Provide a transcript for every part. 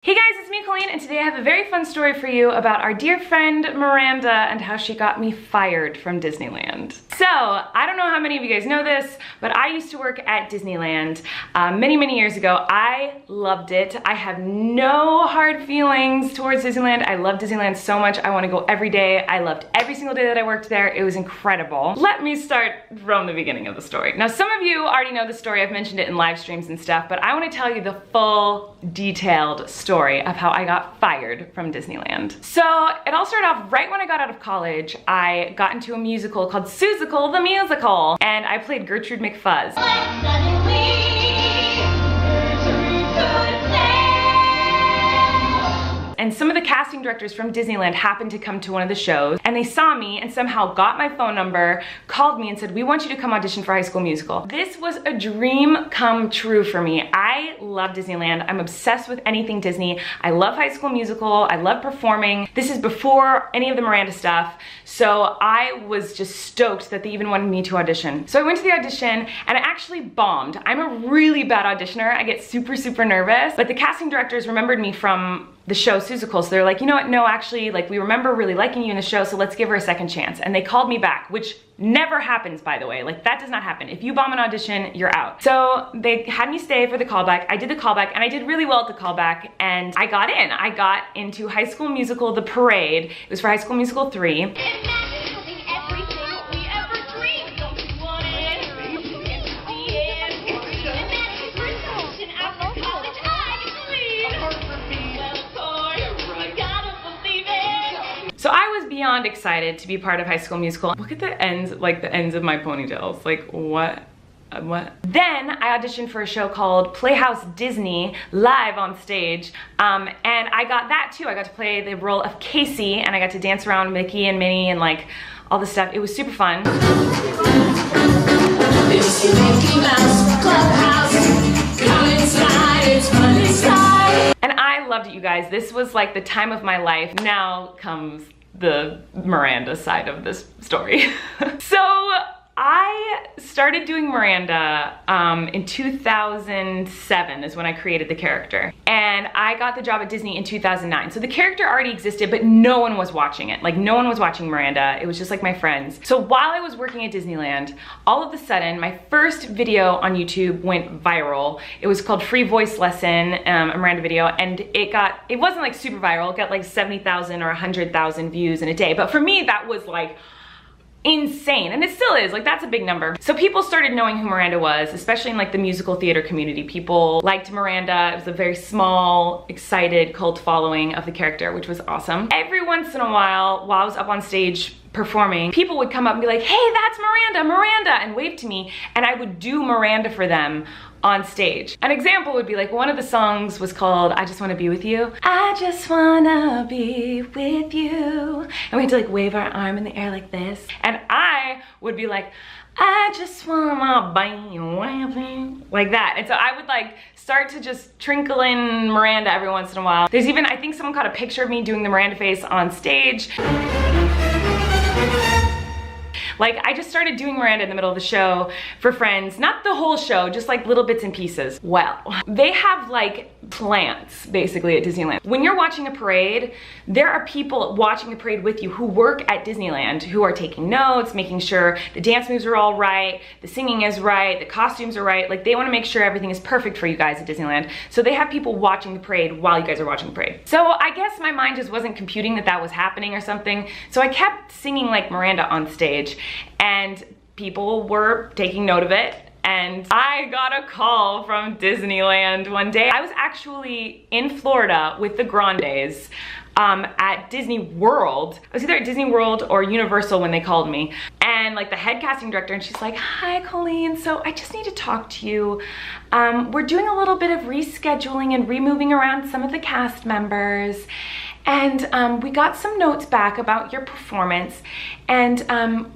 Hey guys, it's me, Colleen, and today I have a very fun story for you about our dear friend Miranda and how she got me fired from Disneyland. So, I don't know how many of you guys know this, but I used to work at Disneyland many years ago. I loved it. I have no hard feelings towards Disneyland. I love Disneyland so much. I want to go every day. I loved every single day that I worked there. It was incredible. Let me start from the beginning of the story. Now, some of you already know the story. I've mentioned it in live streams and stuff, but I want to tell you the full, detailed story of how I got fired from Disneyland. So it all started off right when I got out of college. I got into a musical called Seussical the Musical, and I played Gertrude McFuzz. And some of the casting directors from Disneyland happened to come to one of the shows, and they saw me and somehow got my phone number, called me and said, "We want you to come audition for High School Musical." This was a dream come true for me. I love Disneyland. I'm obsessed with anything Disney. I love High School Musical. I love performing. This is before any of the Miranda stuff, so I was just stoked that they even wanted me to audition. So I went to the audition and I actually bombed. I'm a really bad auditioner. I get super nervous, but the casting directors remembered me from the show Seussical, so they're like, you know what, no, actually, like, we remember really liking you in the show, so let's give her a second chance. And they called me back, which never happens, by the way. Like, that does not happen. If you bomb an audition, you're out. So they had me stay for the callback. I did the callback, and I did really well at the callback, and I got in. I got into High School Musical, The Parade. It was for High School Musical 3. So I was beyond excited to be part of High School Musical. Look at the ends, like the ends of my ponytails. Like, what? Then I auditioned for a show called Playhouse Disney live on stage, and I got that too. I got to play the role of Casey, and I got to dance around Mickey and Minnie and like all this stuff. It was super fun. It's the Mickey Mouse Clubhouse. Come inside, it's fun inside. And I loved it, you guys. This was like the time of my life. Now comes the Miranda side of this story. So I started doing Miranda in 2007 is when I created the character. And I got the job at Disney in 2009. So the character already existed, but no one was watching it. Like, no one was watching Miranda. It was just like my friends. So while I was working at Disneyland, all of a sudden, my first video on YouTube went viral. It was called Free Voice Lesson, a Miranda video, and it wasn't like super viral. It got like 70,000 or 100,000 views in a day. But for me, that was like insane, and it still is. Like, that's a big number. So people started knowing who Miranda was, especially in like the musical theater community. People liked Miranda. It was a very small, excited cult following of the character, which was awesome. Every once in a while I was up on stage performing, people would come up and be like, "Hey, that's Miranda," and wave to me, and I would do Miranda for them on stage. An example would be like, one of the songs was called "I Just Wanna Be With You." I just wanna be with you. And we had to like wave our arm in the air like this. And I would be like, "I just wanna be with you," like that. And so I would like start to just trinkle in Miranda every once in a while. There's even, I think someone caught a picture of me doing the Miranda face on stage. Like, I just started doing Miranda in the middle of the show for friends. Not the whole show, just like little bits and pieces. Well, they have like plants basically at Disneyland. When you're watching a parade, there are people watching the parade with you who work at Disneyland, who are taking notes, making sure the dance moves are all right, the singing is right, the costumes are right. Like, they want to make sure everything is perfect for you guys at Disneyland. So they have people watching the parade while you guys are watching the parade. So I guess my mind just wasn't computing that that was happening or something. So I kept singing like Miranda on stage, and people were taking note of it. And I got a call from Disneyland one day. I was actually in Florida with the Grandes at Disney World. I was either at Disney World or Universal when they called me. And like the head casting director, and she's like, "Hi, Colleen, so I just need to talk to you. We're doing a little bit of rescheduling and removing around some of the cast members. And we got some notes back about your performance, and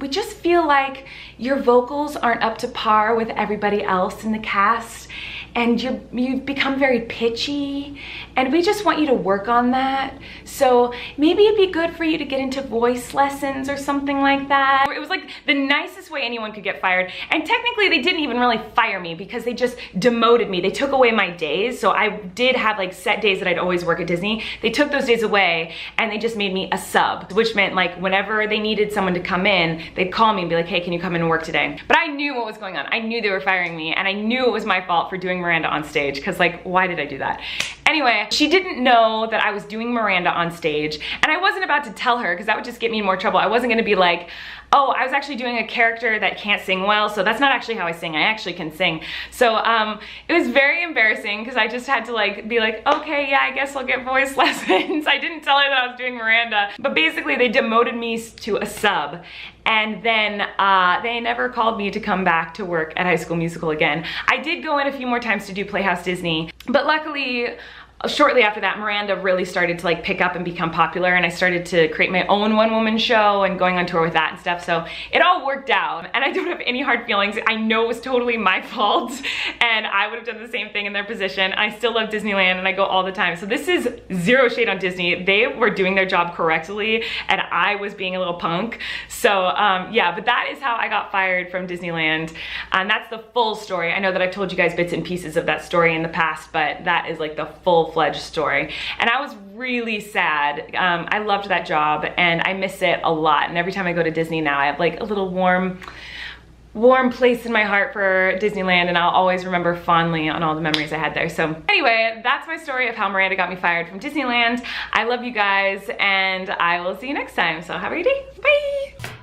we just feel like your vocals aren't up to par with everybody else in the cast, and you've become very pitchy, and we just want you to work on that. So maybe it'd be good for you to get into voice lessons or something like that. It was like the nicest way anyone could get fired. And technically they didn't even really fire me because they just demoted me. They took away my days. So I did have like set days that I'd always work at Disney. They took those days away and they just made me a sub, which meant like whenever they needed someone to come in, they'd call me and be like, hey, can you come in and work today? But I knew what was going on. I knew they were firing me, and I knew it was my fault for doing Miranda on stage, because like, why did I do that? Anyway, she didn't know that I was doing Miranda on stage, and I wasn't about to tell her because that would just get me in more trouble. I wasn't gonna be like, oh, I was actually doing a character that can't sing well, so that's not actually how I sing. I actually can sing. So it was very embarrassing because I just had to like be like, okay, yeah, I guess I'll get voice lessons. I didn't tell her that I was doing Miranda. But basically they demoted me to a sub, and then they never called me to come back to work at High School Musical again. I did go in a few more times to do Playhouse Disney, but luckily, shortly after that, Miranda really started to like pick up and become popular, and I started to create my own one-woman show and going on tour with that and stuff. So it all worked out, and I don't have any hard feelings. I know it was totally my fault, and I would have done the same thing in their position. I still love Disneyland, and I go all the time. So this is zero shade on Disney. They were doing their job correctly, and I was being a little punk. So yeah, but that is how I got fired from Disneyland, and that's the full story. I know that I've told you guys bits and pieces of that story in the past, but that is like the full-fledged story. And I was really sad. I loved that job and I miss it a lot. And every time I go to Disney now, I have like a little warm place in my heart for Disneyland, and I'll always remember fondly on all the memories I had there. So anyway, that's my story of how Miranda got me fired from Disneyland. I love you guys, and I will see you next time. So have a great day. Bye.